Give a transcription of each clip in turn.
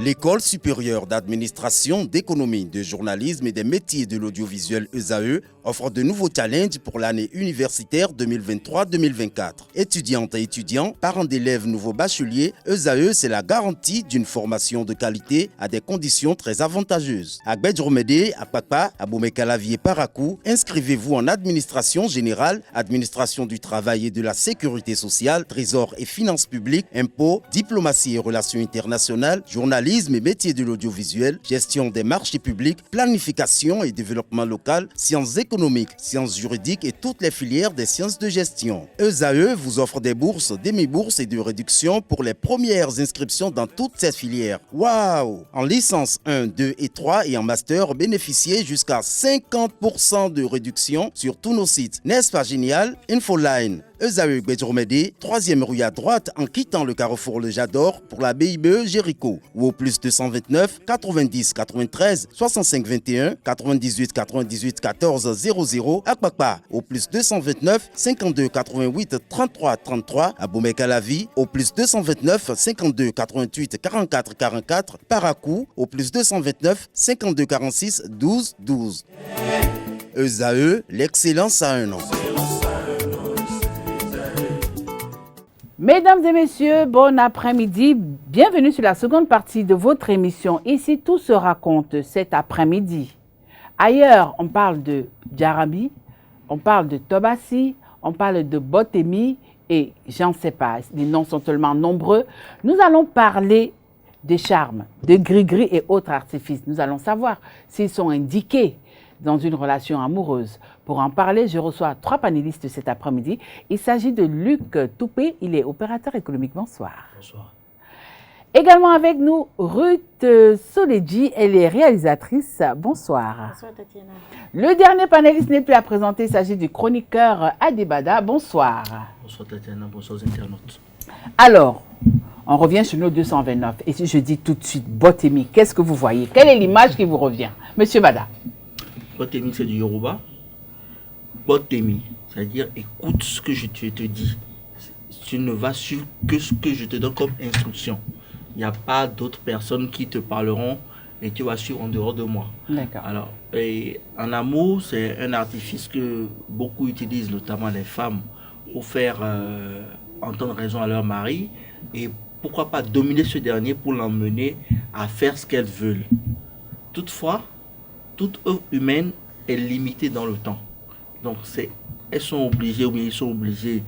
L'École supérieure d'administration, d'économie, de journalisme et des métiers de l'audiovisuel ESAE offre de nouveaux challenges pour l'année universitaire 2023-2024. Étudiantes et étudiants, parents d'élèves nouveaux bacheliers, ESAE, c'est la garantie d'une formation de qualité à des conditions très avantageuses. À Gbedjromede, à Papa, à Boumekalavi et Parakou, inscrivez-vous en administration générale, administration du travail et de la sécurité sociale, trésor et finances publiques, impôts, diplomatie et relations internationales, journalisme et métiers de l'audiovisuel, gestion des marchés publics, planification et développement local, sciences économiques, sciences juridiques et toutes les filières des sciences de gestion. ESAE vous offre des bourses, demi-bourses et de réductions pour les premières inscriptions dans toutes ces filières. Waouh! En licence 1, 2 et 3 et en master, bénéficiez jusqu'à 50% de réduction sur tous nos sites. N'est-ce pas génial? Infoline. ESAE Gbedjromede, 3e rue à droite en quittant le carrefour Le Jador pour la BIBE Jéricho ou au plus 229 90 93 65 21 98 98 14 00 à Kpakpa au plus 229 52 88 33 33 à Boumekalavi au plus 229 52 88 44 44 Parakou au plus 229 52 46 12 12. ESAE, l'excellence à un an. Mesdames et messieurs, bon après-midi. Bienvenue sur la seconde partie de votre émission. Ici, tout se raconte cet après-midi. Ailleurs, on parle de Djarabi, on parle de Tobassi, on parle de Botemi et j'en sais pas, les noms sont tellement nombreux. Nous allons parler des charmes, de gris-gris et autres artifices. Nous allons savoir s'ils sont indiqués dans une relation amoureuse. Pour en parler, je reçois 3 panélistes cet après-midi. Il s'agit de Luc Toupé, il est opérateur économique. Bonsoir. Bonsoir. Également avec nous, Ruth Soledji, elle est réalisatrice. Bonsoir. Bonsoir Tatiana. Le dernier panéliste n'est plus à présenter, il s'agit du chroniqueur Adebada. Bonsoir. Bonsoir Tatiana, bonsoir aux internautes. Alors, on revient sur nos 229. Et si je dis tout de suite Botemi, qu'est-ce que vous voyez? Quelle est l'image qui vous revient? Monsieur Bada. Botemi, c'est du Yoruba. Botemi, c'est-à-dire écoute ce que je te dis. Tu ne vas suivre que ce que je te donne comme instruction. Il n'y a pas d'autres personnes qui te parleront et tu vas suivre en dehors de moi. D'accord. Alors, en amour, c'est un artifice que beaucoup utilisent, notamment les femmes, pour faire entendre raison à leur mari et pourquoi pas dominer ce dernier pour l'emmener à faire ce qu'elles veulent. Toutefois, toute œuvre humaine est limitée dans le temps. Donc, elles sont obligées ou bien ils sont obligés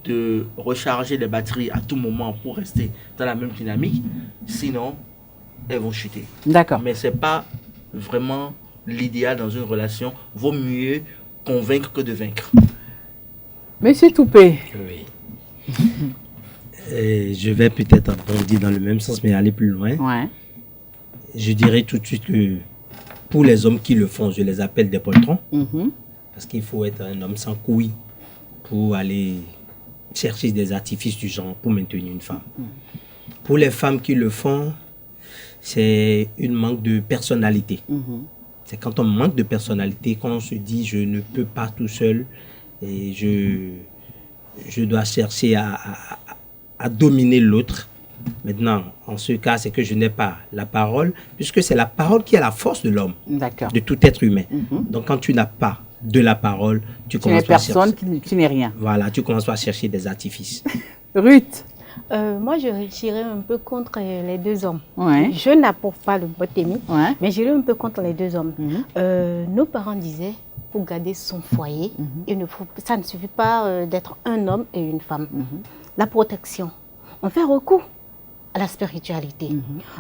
de recharger les batteries à tout moment pour rester dans la même dynamique. Sinon, elles vont chuter. D'accord. Mais ce n'est pas vraiment l'idéal dans une relation. Vaut mieux convaincre que de vaincre. Monsieur Toupé. Oui. Je vais peut-être rebondir dans le même sens, mais aller plus loin. Ouais. Je dirais tout de suite que pour les hommes qui le font, je les appelle des poltrons. Parce qu'il faut être un homme sans couilles pour aller chercher des artifices du genre pour maintenir une femme. Pour les femmes qui le font, c'est un manque de personnalité. C'est quand on manque de personnalité qu'on se dit je ne peux pas tout seul et je dois chercher à dominer l'autre. Maintenant, en ce cas, c'est que je n'ai pas la parole, puisque c'est la parole qui a la force de l'homme, de tout être humain. Donc, quand tu n'as pas de la parole, tu commences par chercher. Tu n'es rien. Voilà, tu commences par chercher des artifices. Ruth. Moi, je réagirais un peu contre les deux hommes. Ouais. Je n'approuve pas le Botemi, Ouais. mais j'irais un peu contre les deux hommes. Nos parents disaient, pour garder son foyer, ça ne suffit pas d'être un homme et une femme. La protection, on fait recours à la spiritualité.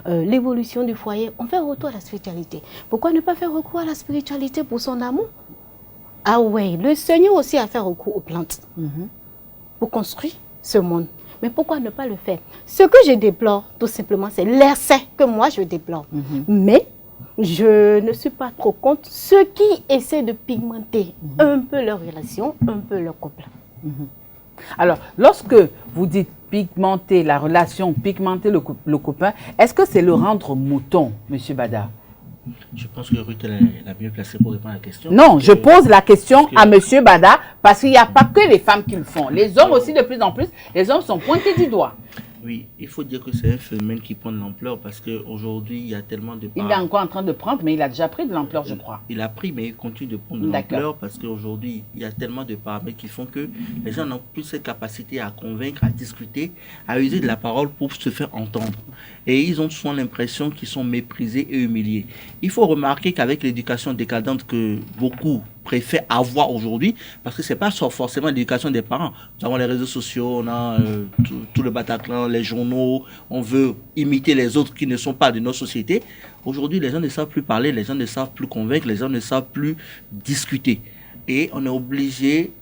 L'évolution du foyer, on fait recours à la spiritualité. Pourquoi ne pas faire recours à la spiritualité pour son amour? Ah ouais, le Seigneur aussi a fait recours aux plantes pour construire ce monde. Mais pourquoi ne pas le faire? Ce que je déplore, tout simplement, c'est l'excès que moi je déplore. Mais je ne suis pas trop contre ceux qui essaient de pigmenter un peu leur relation, un peu leur couple. Alors, lorsque vous dites pigmenter la relation, pigmenter le copain, est-ce que c'est le rendre mouton, monsieur Bada? Je pense que Ruth est la mieux placée pour répondre à la question. Non, je pose la question à monsieur Bada parce qu'il n'y a pas que les femmes qui le font. Les hommes aussi, de plus en plus, les hommes sont pointés du doigt. Oui, il faut dire que c'est un phénomène qui prend de l'ampleur parce qu'aujourd'hui, il y a tellement de Il est encore en train de prendre, mais il a déjà pris de l'ampleur, je crois. Il a pris, mais il continue de prendre de l'ampleur parce qu'aujourd'hui, il y a tellement de paramètres qui font que les gens n'ont plus cette capacité à convaincre, à discuter, à user de la parole pour se faire entendre. Et ils ont souvent l'impression qu'ils sont méprisés et humiliés. Il faut remarquer qu'avec l'éducation décadente que beaucoup préfèrent avoir aujourd'hui, parce que ce n'est pas forcément l'éducation des parents. Nous avons les réseaux sociaux, on a tout le Bataclan, les journaux, on veut imiter les autres qui ne sont pas de nos sociétés. Aujourd'hui, les gens ne savent plus parler, les gens ne savent plus convaincre, les gens ne savent plus discuter. Et on est obligé,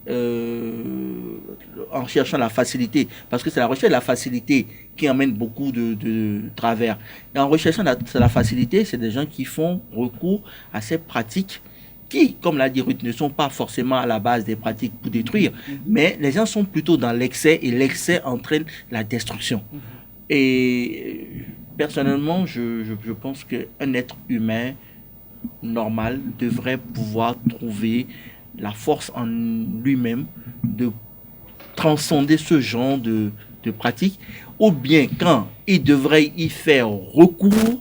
en cherchant la facilité, parce que c'est la recherche de la facilité qui amène beaucoup de travers. Et en recherchant la facilité, c'est des gens qui font recours à ces pratiques qui, comme l'a dit Ruth, ne sont pas forcément à la base des pratiques pour détruire, mais les gens sont plutôt dans l'excès et l'excès entraîne la destruction. Et personnellement, je pense qu'un être humain normal devrait pouvoir trouver la force en lui-même de transcender ce genre de pratiques, ou bien quand il devrait y faire recours,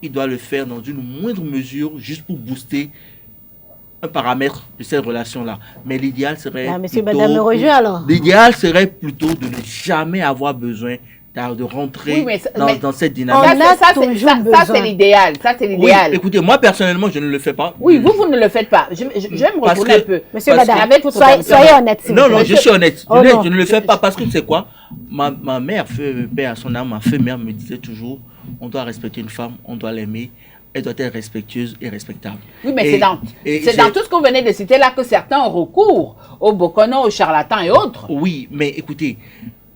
il doit le faire dans une moindre mesure juste pour booster un paramètre de cette relation-là. Mais l'idéal serait l'idéal serait plutôt de ne jamais avoir besoin de rentrer dans cette dynamique. Ça, c'est l'idéal. Ça, c'est l'idéal. Oui, écoutez, moi, personnellement, je ne le fais pas. Oui, vous ne le faites pas. Je vais me retourner un peu. Monsieur Bada, soyez honnête. Non, je suis honnête. Je ne le fais pas parce que c'est quoi? Ma mère, père à son âme, ma femme mère me disait toujours, on doit respecter une femme, on doit l'aimer. Elle doit être respectueuse et respectable. Oui, mais c'est dans tout ce que vous venez de citer là que certains ont recours aux boconos, aux charlatans et autres. Oui, mais écoutez,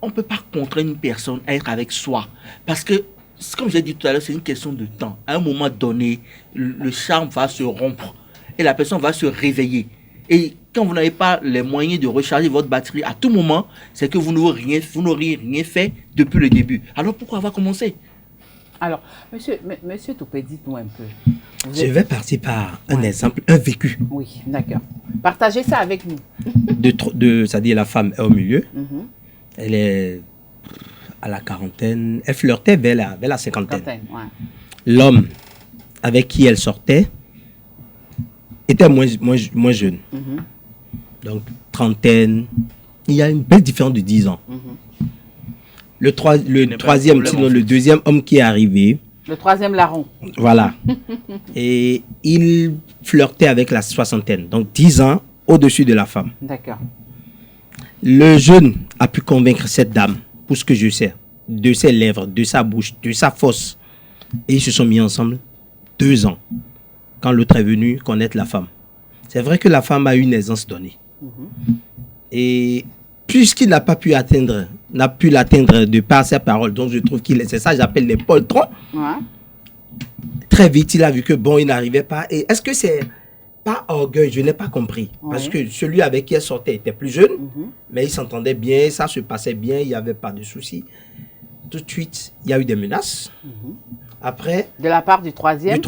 on ne peut pas contraindre une personne à être avec soi. Parce que, comme j'ai dit tout à l'heure, c'est une question de temps. À un moment donné, le charme va se rompre et la personne va se réveiller. Et quand vous n'avez pas les moyens de recharger votre batterie à tout moment, c'est que vous n'auriez rien fait depuis le début. Alors pourquoi avoir commencé? Alors, monsieur Toupé, dites-nous un peu. Je vais partir par un exemple, un vécu. Oui, d'accord. Partagez ça avec nous. C'est-à-dire la femme est au milieu. Elle est à la quarantaine. Elle flirtait vers la cinquantaine. Ouais. L'homme avec qui elle sortait était moins jeune. Donc, trentaine. Il y a une belle différence de 10 ans. Le troisième, sinon le deuxième homme qui est arrivé. Le troisième larron. Voilà. Et il flirtait avec la soixantaine. Donc 10 ans au-dessus de la femme. D'accord. Le jeune a pu convaincre cette dame, pour ce que je sais, de ses lèvres, de sa bouche, de sa force. Et ils se sont mis ensemble 2 ans, quand l'autre est venu connaître la femme. C'est vrai que la femme a une aisance donnée. Et puisqu'il n'a pu l'atteindre de par ses paroles, donc je trouve c'est ça que j'appelle les poltrons. Ouais. Très vite, il a vu que bon, il n'arrivait pas. Et est-ce que c'est pas orgueil? Je n'ai pas compris. Ouais. Parce que celui avec qui elle sortait était plus jeune, mais il s'entendait bien, ça se passait bien, il n'y avait pas de soucis. Tout de suite, il y a eu des menaces. Après, de la part du troisième.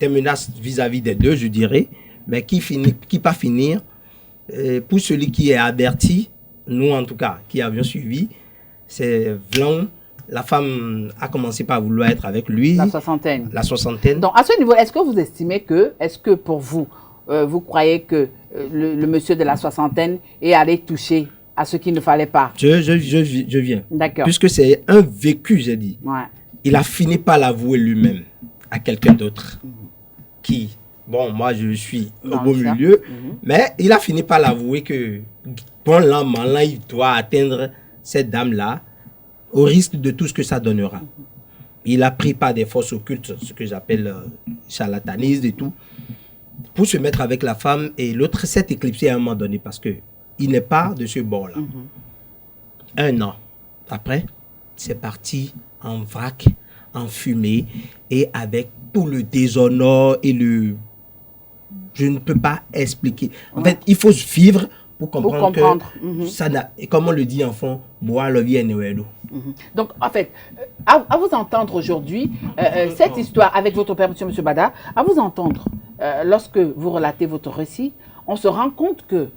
Des menaces vis-à-vis des deux, je dirais, mais qui pas finir. Pour celui qui est averti, nous en tout cas, qui avions suivi, c'est Vlan. La femme a commencé par vouloir être avec lui. La soixantaine. Donc, à ce niveau, est-ce que vous estimez est-ce que pour vous, vous croyez que le monsieur de la soixantaine est allé toucher à ce qu'il ne fallait pas? Je viens. D'accord. Puisque c'est un vécu, j'ai dit. Ouais. Il a fini par l'avouer lui-même à quelqu'un d'autre qui... Bon, moi, je suis au beau milieu, mais il a fini par l'avouer que, bon, là, il doit atteindre cette dame-là au risque de tout ce que ça donnera. Il a pris par des forces occultes, ce que j'appelle charlatanisme et tout, pour se mettre avec la femme, et l'autre s'est éclipsé à un moment donné parce qu'il n'est pas de ce bord-là. 1 an après, c'est parti en vrac, en fumée, et avec tout le déshonneur et le... Je ne peux pas expliquer. En fait, il faut vivre pour comprendre que ça n'a... Et comme on le dit en fond, boire le bien et l'eau. Donc, en fait, à vous entendre aujourd'hui, cette histoire, avec votre permission, M. Bada, à vous entendre, lorsque vous relatez votre récit, on se rend compte que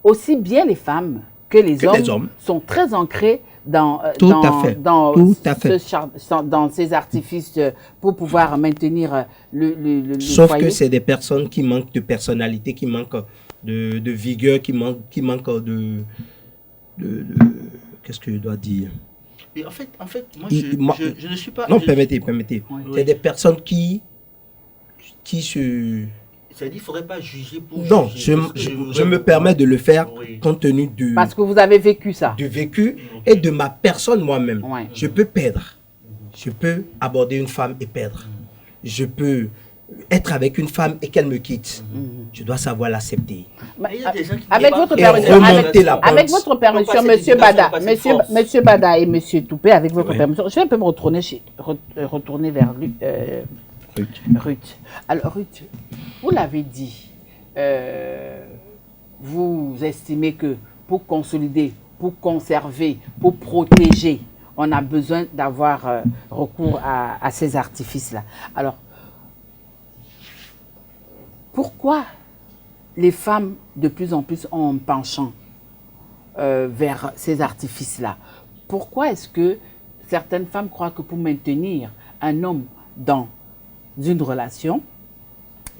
aussi bien les femmes que les hommes sont très ancrés dans ces artifices pour pouvoir maintenir le Sauf foyer. que c'est des personnes qui manquent de personnalité, qui manquent de vigueur, qui manquent de qu'est-ce que je dois dire? Et en fait, je ne suis pas... Non, permettez. Oui. C'est des personnes qui se... C'est-à-dire qu'il ne faudrait pas juger pour Non, juger. je me permets de le faire Oui. compte tenu Parce que vous avez vécu ça. du vécu et de ma personne moi-même. Ouais. Je peux perdre. Je peux aborder une femme et perdre. Je peux être avec une femme et qu'elle me quitte. Je dois savoir l'accepter. Il y a des gens qui Avec débattent votre et permission, remonter la pente. avec votre permission, passer Monsieur d'éducation, Bada, passer de force. Monsieur Bada et Monsieur Toupé, avec votre Ouais. permission, je vais un peu me retourner vers lui, Ruth. Alors Ruth, vous l'avez dit, vous estimez que pour consolider, pour conserver, pour protéger, on a besoin d'avoir recours à ces artifices-là. Alors, pourquoi les femmes de plus en plus ont un penchant vers ces artifices-là? Pourquoi est-ce que certaines femmes croient que pour maintenir un homme dans une relation,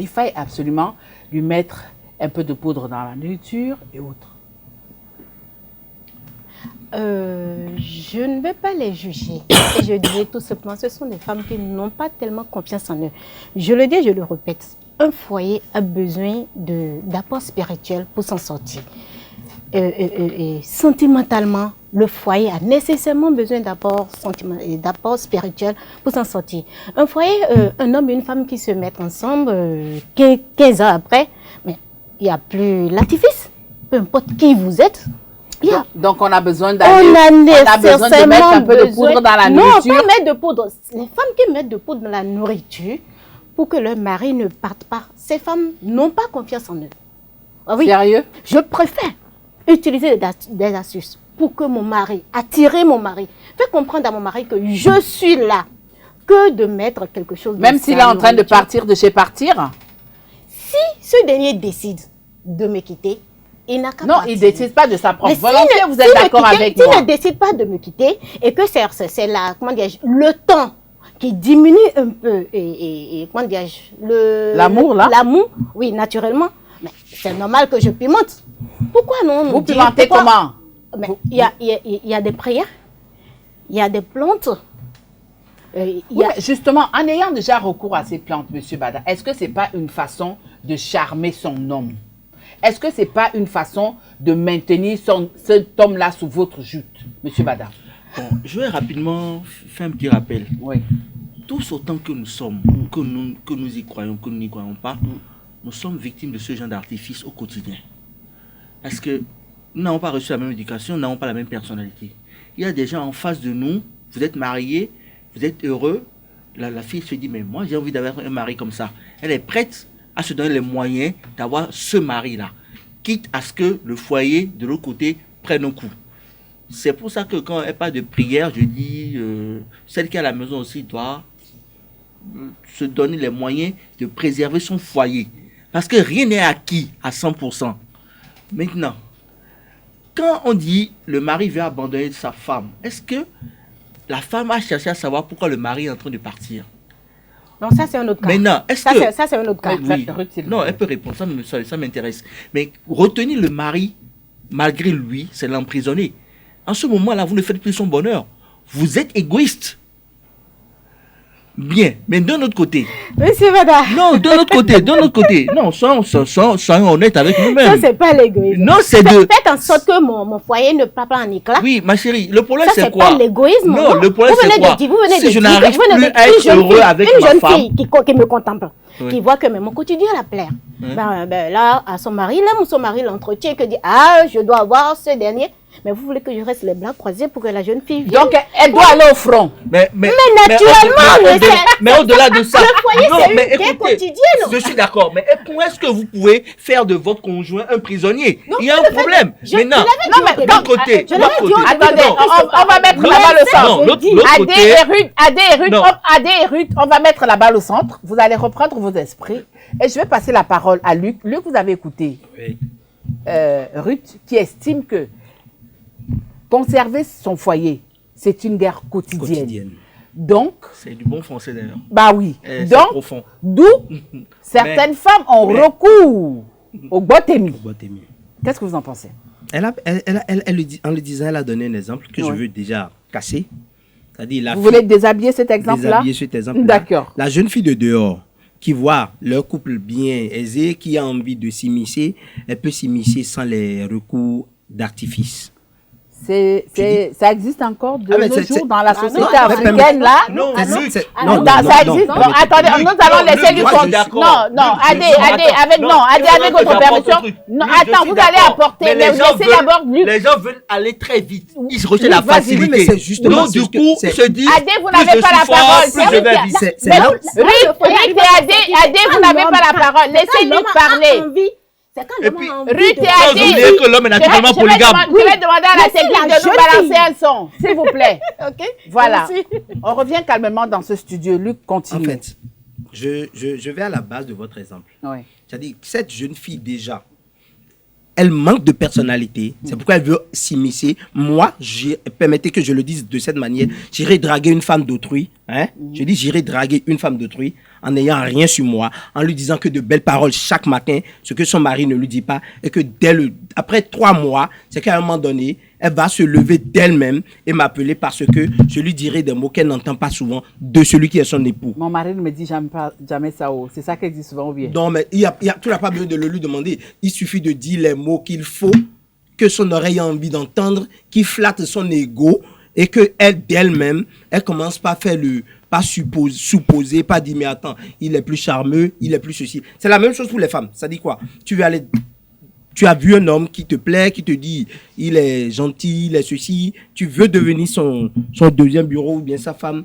il faille absolument lui mettre un peu de poudre dans la nourriture et autres? Je ne vais pas les juger. Et je dirais tout simplement, ce sont des femmes qui n'ont pas tellement confiance en eux. Je le dis, je le répète, un foyer a besoin d'apport spirituel pour s'en sortir. Sentimentalement, le foyer a nécessairement besoin d'apport spirituel pour s'en sortir. Un foyer, un homme et une femme qui se mettent ensemble 15 ans après, mais il n'y a plus l'artifice. Peu importe qui vous êtes. Donc on a besoin On a de mettre un peu de poudre dans la nourriture. Non, pas mettre de poudre. Les femmes qui mettent de poudre dans la nourriture pour que leur mari ne parte pas, ces femmes n'ont pas confiance en eux. Ah oui. Sérieux? Je préfère utiliser des astuces pour que attirer mon mari, faire comprendre à mon mari que je suis là, que de mettre quelque chose dans Même s'il est en train de partir de chez partir? Si ce dernier décide de me quitter, il n'a qu'à Non, partir. il ne décide pas de sa propre Mais volonté, vous êtes d'accord avec moi? S'il ne décide pas de me quitter et que c'est le temps qui diminue un peu et comment dirais-je, l'amour là? L'amour, oui, naturellement. Mais c'est normal que je pimente. Pourquoi non? Vous pimentez comment? Il y a des prières, il y a des plantes. Oui, mais justement, en ayant déjà recours à ces plantes, Monsieur Bada, est-ce que ce n'est pas une façon de charmer son homme? Est-ce que ce n'est pas une façon de maintenir cet homme-là sous votre joute, Monsieur Bada? Bon, je vais rapidement faire un petit rappel. Oui. Tous autant que nous sommes, que nous y croyons, que nous n'y croyons pas, nous sommes victimes de ce genre d'artifice au quotidien. Parce que nous n'avons pas reçu la même éducation, nous n'avons pas la même personnalité. Il y a des gens en face de nous, vous êtes mariés, vous êtes heureux, la fille se dit, mais moi j'ai envie d'avoir un mari comme ça. Elle est prête à se donner les moyens d'avoir ce mari-là, quitte à ce que le foyer de l'autre côté prenne un coup. C'est pour ça que quand elle parle de prière, je dis, celle qui est à la maison aussi doit se donner les moyens de préserver son foyer. Parce que rien n'est acquis à 100%. Maintenant, quand on dit le mari veut abandonner sa femme, est-ce que la femme a cherché à savoir pourquoi le mari est en train de partir? Non, ça c'est un autre cas. Maintenant, est-ce ça, que... ça c'est un autre cas. Oui. Non, elle peut répondre, ça m'intéresse. Mais retenir le mari, malgré lui, c'est l'emprisonner. En ce moment-là, vous ne faites plus son bonheur. Vous êtes égoïste. Bien, mais d'un autre côté. Monsieur Bada. Non, d'un autre côté. Non, soyons honnêtes avec nous-mêmes. Ça, c'est pas l'égoïsme. Non, c'est de... Faites en sorte que mon foyer ne part pas en éclat. Oui, ma chérie, le problème c'est quoi? Ça, c'est pas l'égoïsme. Non, le problème c'est quoi? Si je n'arrive plus à être heureux avec ma femme. Une jeune fille qui me contemple, qui voit que mon quotidien la plaire. Ben, là, à son mari, là, son mari l'entretient, que dit, ah, je dois avoir ce dernier. Mais vous voulez que je reste les bras croisés pour que la jeune fille vienne? Donc, elle doit aller au front. Mais naturellement, mais au-delà de ça, le foyer, non, c'est mais une vie écoutez, quotidienne. je suis d'accord, mais comment est-ce que vous pouvez faire de votre conjoint un prisonnier? Non, Il y a un problème. Maintenant, d'un côté, attendez, on va mettre la balle au centre. Non, l'autre côté. Adé et Ruth, on va mettre la balle au centre. Vous allez reprendre vos esprits. Et je vais passer la parole à Luc. Luc, vous avez écouté Oui. Ruth qui estime que Conserver son foyer, c'est une guerre quotidienne. Donc, c'est du bon français d'ailleurs. Bah oui. Donc, profond. D'où certaines femmes ont recours au Botemi. Qu'est-ce que vous en pensez? En le disant, elle a donné un exemple que je veux déjà casser. C'est-à-dire vous voulez déshabiller cet exemple-là? Déshabiller cet exemple-là. D'accord. La jeune fille de dehors qui voit leur couple bien aisé, qui a envie de s'immiscer, elle peut s'immiscer sans les recours d'artifice. Ça existe encore de nos jours dans la société africaine, là? Non, ça existe. Attendez, nous allons laisser lui continuer. Non, Adé, avec votre permission. Non, attends, vous allez apporter, mais laissez d'abord lui. Les gens veulent aller très vite. Ils rejettent la facilité. Donc, du coup, ils se disent. Adé, vous n'avez pas la parole. Ruth et Adé, vous n'avez pas la parole. Laissez-nous parler. Et puis, Ruth et Adé, que l'homme est naturellement polygame. Je vais demander à la technique de nous balancer un son, s'il vous plaît. Voilà. On revient calmement dans ce studio. Luc, continue. En fait, je vais à la base de votre exemple. Oui. C'est-à-dire que cette jeune fille, déjà, elle manque de personnalité. C'est pourquoi elle veut s'immiscer. Moi, permettez que je le dise de cette manière, j'irai draguer une femme d'autrui. Je dis, j'irai draguer une femme d'autrui en n'ayant rien sur moi, en lui disant que de belles paroles chaque matin, ce que son mari ne lui dit pas, et que après 3 mois, c'est qu'à un moment donné, elle va se lever d'elle-même et m'appeler parce que je lui dirai des mots qu'elle n'entend pas souvent de celui qui est son époux. Mon mari ne me dit jamais ça. C'est ça qu'elle dit souvent ou bien? Non, mais tu n'as pas besoin de le lui demander. Il suffit de dire les mots qu'il faut, que son oreille a envie d'entendre, qui flatte son ego et qu'elle, d'elle-même, elle commence pas à faire pas supposer, pas dire, mais attends, il est plus charmeux, il est plus ceci. C'est la même chose pour les femmes. Ça dit quoi? Tu as vu un homme qui te plaît, qui te dit, il est gentil, il est ceci. Tu veux devenir son deuxième bureau ou bien sa femme.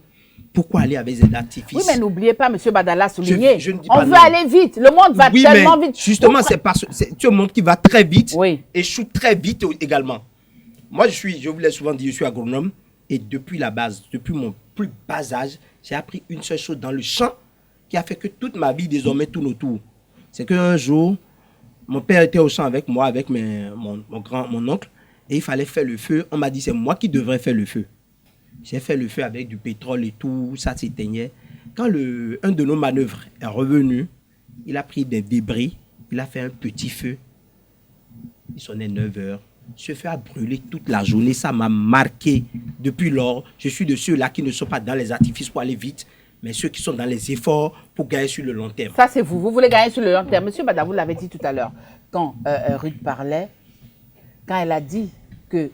Pourquoi aller avec des artifices? Oui, mais n'oubliez pas, M. Badala souligné. On veut aller vite. Le monde va tellement vite. Justement, c'est un monde qui va très vite et shoot très vite également. Moi, je vous l'ai souvent dit, je suis agronome. Et depuis la base, depuis mon plus bas âge, j'ai appris une seule chose dans le champ qui a fait que toute ma vie désormais tourne autour. C'est qu'un jour, mon père était au champ avec moi, avec mon oncle, et il fallait faire le feu. On m'a dit, c'est moi qui devrais faire le feu. J'ai fait le feu avec du pétrole et tout, ça s'éteignait. Quand un de nos manœuvres est revenu, il a pris des débris, il a fait un petit feu. Il sonnait 9 heures. Ce feu a brûlé toute la journée, ça m'a marqué. Depuis lors, je suis de ceux-là qui ne sont pas dans les artifices pour aller vite, mais ceux qui sont dans les efforts pour gagner sur le long terme. Ça, c'est vous. Vous voulez gagner sur le long terme. Monsieur Bada, vous l'avez dit tout à l'heure, quand Ruth parlait, quand elle a dit que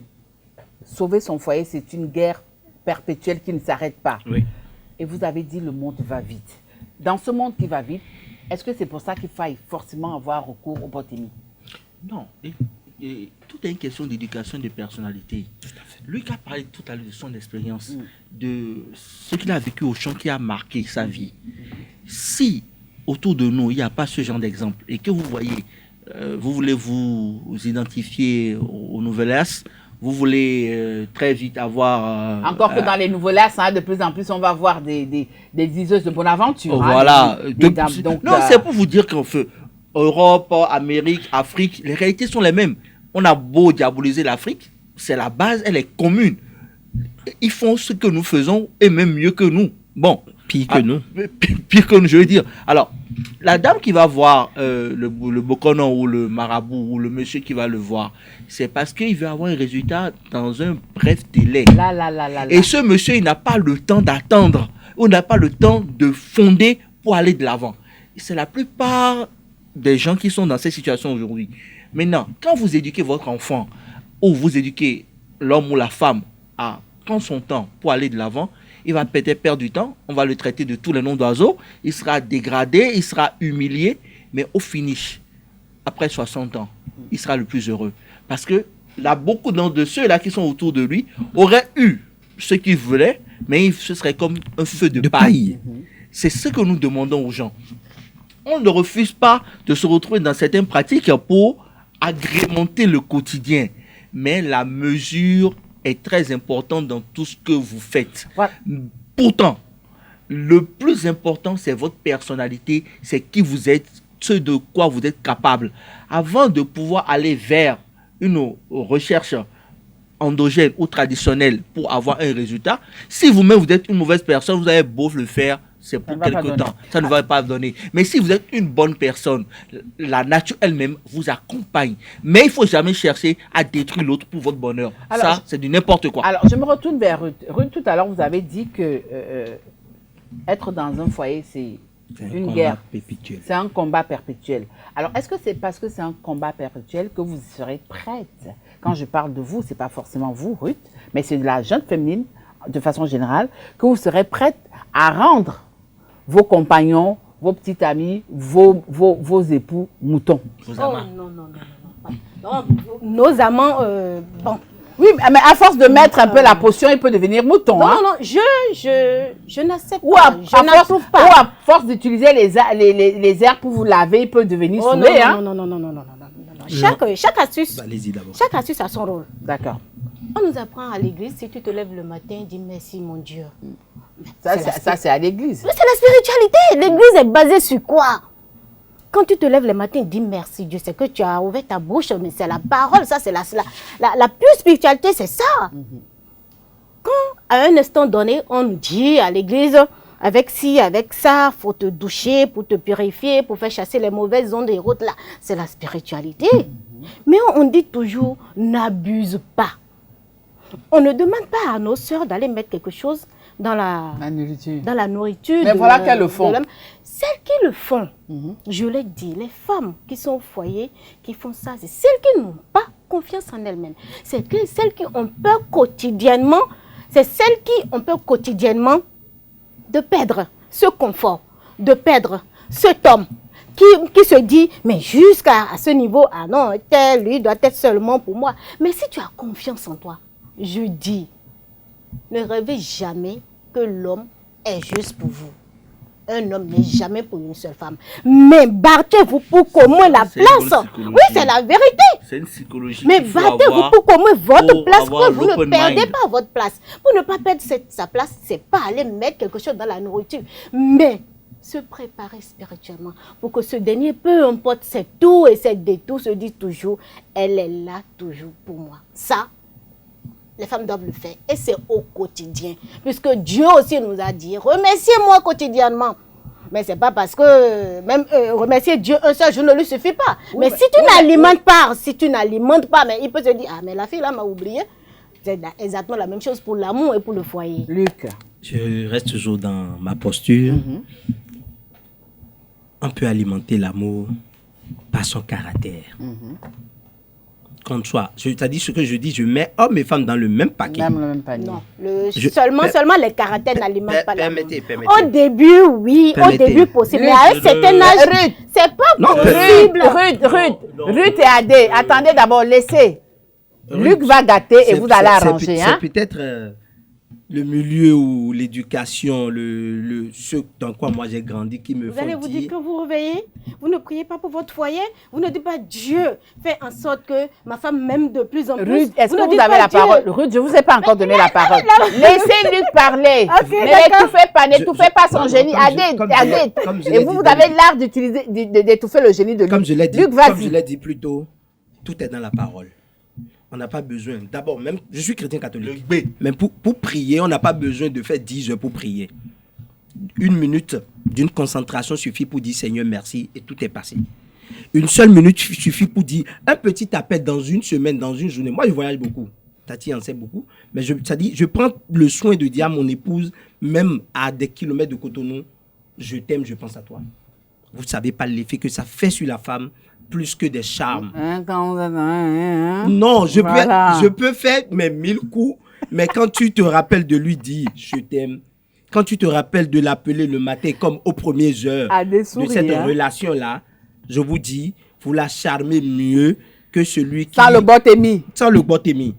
sauver son foyer, c'est une guerre perpétuelle qui ne s'arrête pas. Oui. Et vous avez dit le monde va vite. Dans ce monde qui va vite, est-ce que c'est pour ça qu'il faille forcément avoir recours au Botemi? Non. Et tout est une question d'éducation de personnalité. Lui qui a parlé tout à l'heure de son expérience, de ce qu'il a vécu au champ qui a marqué sa vie. Si autour de nous, il n'y a pas ce genre d'exemple et que vous voyez, vous voulez vous identifier au Nouvel As, vous voulez très vite avoir... Encore que dans les Nouvelles As, de plus en plus, on va voir des diseuses de bonne aventure. Voilà. Donc, non, c'est pour vous dire qu'en fait, Europe, Amérique, Afrique, les réalités sont les mêmes. On a beau diaboliser l'Afrique, c'est la base, elle est commune. Ils font ce que nous faisons et même mieux que nous. Bon. Pire que nous. Pire que nous, je veux dire. Alors, la dame qui va voir le Bokonon ou le marabout ou le monsieur qui va le voir, c'est parce qu'il veut avoir un résultat dans un bref délai. Et ce monsieur, il n'a pas le temps d'attendre ou n'a pas le temps de fonder pour aller de l'avant. C'est la plupart des gens qui sont dans cette situation aujourd'hui. Maintenant, quand vous éduquez votre enfant ou vous éduquez l'homme ou la femme à prendre son temps pour aller de l'avant, il va peut-être perdre du temps, on va le traiter de tous les noms d'oiseaux, il sera dégradé, il sera humilié, mais au finish, après 60 ans, il sera le plus heureux. Parce que là, beaucoup de ceux-là qui sont autour de lui auraient eu ce qu'ils voulaient, mais ce serait comme un feu de paille. C'est ce que nous demandons aux gens. On ne refuse pas de se retrouver dans certaines pratiques pour agrémenter le quotidien. Mais la mesure est très importante dans tout ce que vous faites. Voilà. Pourtant, le plus important, c'est votre personnalité, c'est qui vous êtes, ce de quoi vous êtes capable. Avant de pouvoir aller vers une recherche endogène ou traditionnel pour avoir un résultat. Si vous-même vous êtes une mauvaise personne, vous avez beau le faire, c'est pour quelque temps. Ça ne va pas donner. Mais si vous êtes une bonne personne, la nature elle-même vous accompagne. Mais il ne faut jamais chercher à détruire l'autre pour votre bonheur. Alors, ça, c'est du n'importe quoi. Alors, je me retourne vers Ruth. Ruth, tout à l'heure, vous avez dit que être dans un foyer, c'est une guerre. C'est un combat perpétuel. Alors, est-ce que c'est parce que c'est un combat perpétuel que vous serez prête? Quand je parle de vous, ce n'est pas forcément vous, Ruth, mais c'est de la jeune féminine, de façon générale, que vous serez prête à rendre vos compagnons, vos petits amis, vos époux moutons. Vos amants. Non. Nos amants, bon. Oui, mais à force de mettre un peu la potion, il peut devenir mouton. Non, je n'accepte pas. Ou à force d'utiliser les herbes pour vous laver, il peut devenir saoulé. Non. Chaque astuce a son rôle. D'accord. On nous apprend à l'église, si tu te lèves le matin, dis merci mon Dieu. Ça, c'est à l'église. C'est la spiritualité. L'église est basée sur quoi? Quand tu te lèves le matin, dis merci Dieu. C'est que tu as ouvert ta bouche, mais c'est la parole. Ça, c'est la pure spiritualité, c'est ça. Quand, à un instant donné, on nous dit à l'église, avec ci, avec ça, il faut te doucher pour te purifier, pour faire chasser les mauvaises ondes des routes là. C'est la spiritualité. Mais on dit toujours, n'abuse pas. On ne demande pas à nos sœurs d'aller mettre quelque chose dans la nourriture. Mais voilà qu'elles le font. Celles qui le font, je l'ai dit, les femmes qui sont au foyer, qui font ça, c'est celles qui n'ont pas confiance en elles-mêmes. C'est celles qui ont peur quotidiennement, de perdre ce confort, de perdre cet homme qui se dit, mais jusqu'à ce niveau, ah non, tel, lui doit être seulement pour moi. Mais si tu as confiance en toi, je dis, ne rêvez jamais que l'homme est juste pour vous. Un homme n'est jamais pour une seule femme. Mais battez-vous pour qu'au moins la place. Oui, c'est la vérité. C'est une psychologie. Mais battez-vous pour qu'au moins votre place, que vous ne perdez pas votre place. Pour ne pas perdre sa place, c'est pas aller mettre quelque chose dans la nourriture. Mais se préparer spirituellement pour que ce dernier, peu importe ses tours et ses détours, se dise toujours, elle est là toujours pour moi. Ça, les femmes doivent le faire. Et c'est au quotidien. Puisque Dieu aussi nous a dit, remerciez-moi quotidiennement. Mais ce n'est pas parce que même remercier Dieu un seul jour ne lui suffit pas. Oui, mais si tu n'alimentes pas, mais il peut se dire, ah mais la fille là m'a oublié. C'est exactement la même chose pour l'amour et pour le foyer. Luc. Je reste toujours dans ma posture. On peut alimenter l'amour par son caractère. Comme toi, c'est-à-dire ce que je dis, je mets hommes et femmes dans le même paquet. Même le même panier. Non, seulement les caractères n'alimentent pas l'amour. Permettez. Au début, oui, au début possible. Mais à un certain âge, c'est pas possible. Ruth et Adé, attendez d'abord, laissez. Luc va gâter et vous allez arranger. C'est peut-être le milieu ou l'éducation, ce dans quoi moi j'ai grandi qui me font dire... Vous allez vous dire que vous réveillez, vous ne priez pas pour votre foyer, vous ne dites pas Dieu, fais en sorte que ma femme m'aime de plus en plus. Ruth, est-ce que vous avez la parole? Ruth, je ne vous ai pas encore donné la parole. Laissez Luc parler. N'étouffez pas son génie. Adé. Et vous avez l'art d'étouffer le génie de Luc. Comme je l'ai dit plus tôt, tout est dans la parole. On n'a pas besoin, d'abord, même, je suis chrétien catholique, mais pour prier, on n'a pas besoin de faire 10 heures pour prier. 1 minute d'une concentration suffit pour dire Seigneur merci et tout est passé. Une seule minute suffit pour dire un petit appel dans une semaine, dans une journée. Moi, je voyage beaucoup. Tati en sait beaucoup. Mais je prends le soin de dire à mon épouse, même à des kilomètres de Cotonou, je t'aime, je pense à toi. Vous ne savez pas l'effet que ça fait sur la femme, plus que des charmes. Non, je peux faire mes 1000 coups, mais quand tu te rappelles de lui dire je t'aime, quand tu te rappelles de l'appeler le matin comme aux premières heures de cette relation-là, je vous dis, vous la charmez mieux que celui qui... Sans le bottémie. Sans le bottémie.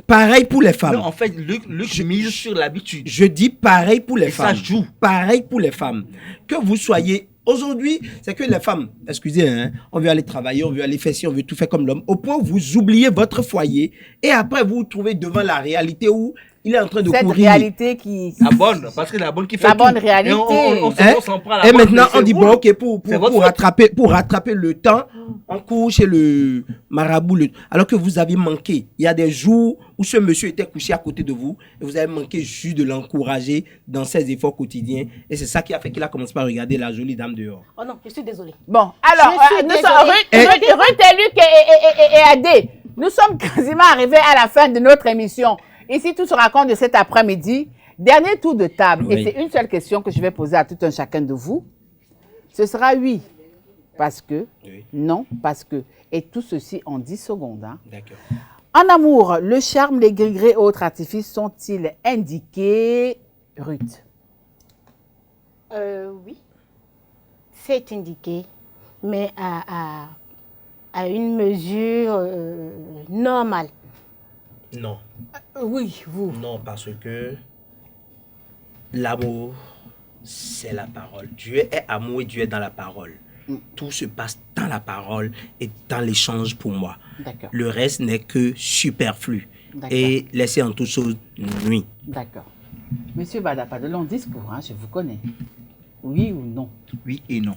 Pareil pour les femmes. Non, en fait, Luc mise sur l'habitude. Je dis pareil pour les femmes. Ça joue. Pareil pour les femmes. Que vous soyez... Aujourd'hui, c'est que les femmes, excusez, on veut aller travailler, on veut aller faire ci, on veut tout faire comme l'homme, au point où vous oubliez votre foyer et après vous vous trouvez devant la réalité où Il est en train de cette courir. réalité qui... La bonne, parce que la bonne qui fait La tout. bonne réalité. Et on s'en prend à la Et bonne, maintenant, mais on dit, c'est bon, vous. ok, pour rattraper le temps, on court chez le marabout. Alors que vous avez manqué. Il y a des jours où ce monsieur était couché à côté de vous et vous avez manqué juste de l'encourager dans ses efforts quotidiens. Et c'est ça qui a fait qu'il a commencé par regarder la jolie dame dehors. Oh non, je suis désolée. Bon, alors, Je suis nous désolée. sommes Ruth et Luc et Adé. Nous sommes quasiment arrivés à la fin de notre émission. Ici, tout se raconte de cet après-midi. Dernier tour de table. Oui. Et c'est une seule question que je vais poser à tout un chacun de vous. Ce sera oui, parce que, Oui. non, parce que. Et tout ceci en 10 secondes. Hein. D'accord. En amour, le charme, les gris-gris et autres artifices sont-ils indiqués, Ruth? Oui, c'est indiqué, mais à une mesure normale. Non. Oui, vous. Non, parce que l'amour, c'est la parole. Dieu est amour et Dieu est dans la parole. Tout se passe dans la parole et dans l'échange pour moi. D'accord. Le reste n'est que superflu. D'accord. Et laisser en toute chose nuit. D'accord. Monsieur Bada, pas de long discours, hein, je vous connais. Oui ou non? Oui et non.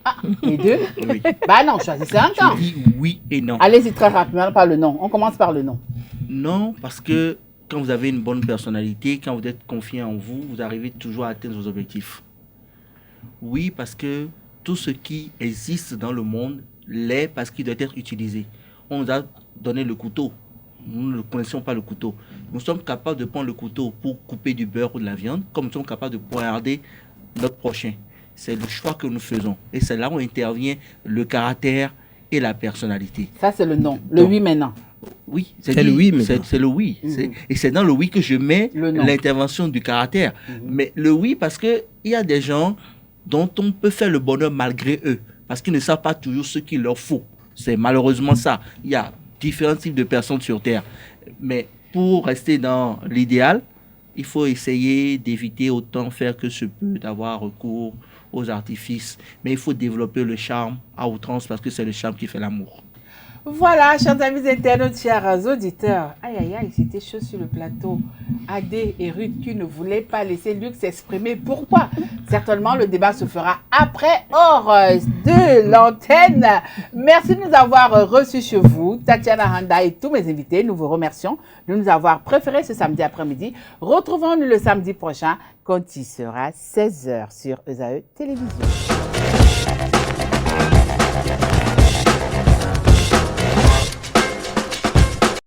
Ah, les deux? Oui. Bah non, choisissez un temps. Je dis oui et non. Allez-y très rapidement par le non. On commence par le non. Non, parce que quand vous avez une bonne personnalité, quand vous êtes confiant en vous, vous arrivez toujours à atteindre vos objectifs. Oui, parce que tout ce qui existe dans le monde l'est parce qu'il doit être utilisé. On nous a donné le couteau. Nous ne connaissons pas le couteau. Nous sommes capables de prendre le couteau pour couper du beurre ou de la viande, comme nous sommes capables de poignarder notre prochain. C'est le choix que nous faisons. Et c'est là où intervient le caractère et la personnalité. Ça, c'est le non. Le Donc, oui maintenant. Oui, C'est le oui, maintenant. c'est le oui. Et c'est dans le oui que je mets Le non. l'intervention du caractère. Mais le oui, parce qu'il y a des gens dont on peut faire le bonheur malgré eux, parce qu'ils ne savent pas toujours ce qu'il leur faut. C'est malheureusement ça. Il y a différents types de personnes sur Terre. Mais pour rester dans l'idéal, il faut essayer d'éviter autant faire que se peut d'avoir recours aux artifices. Mais il faut développer le charme à outrance parce que c'est le charme qui fait l'amour. Voilà, chers amis internautes, chers auditeurs. Aïe, aïe, aïe, c'était chaud sur le plateau. Adé et Ruth qui ne voulaient pas laisser Luc s'exprimer. Pourquoi? Certainement, le débat se fera après, hors de l'antenne. Merci de nous avoir reçus chez vous. Tatiana Handa et tous mes invités, nous vous remercions de nous avoir préférés ce samedi après-midi. Retrouvons-nous le samedi prochain quand il sera 16h sur ESAE Télévision.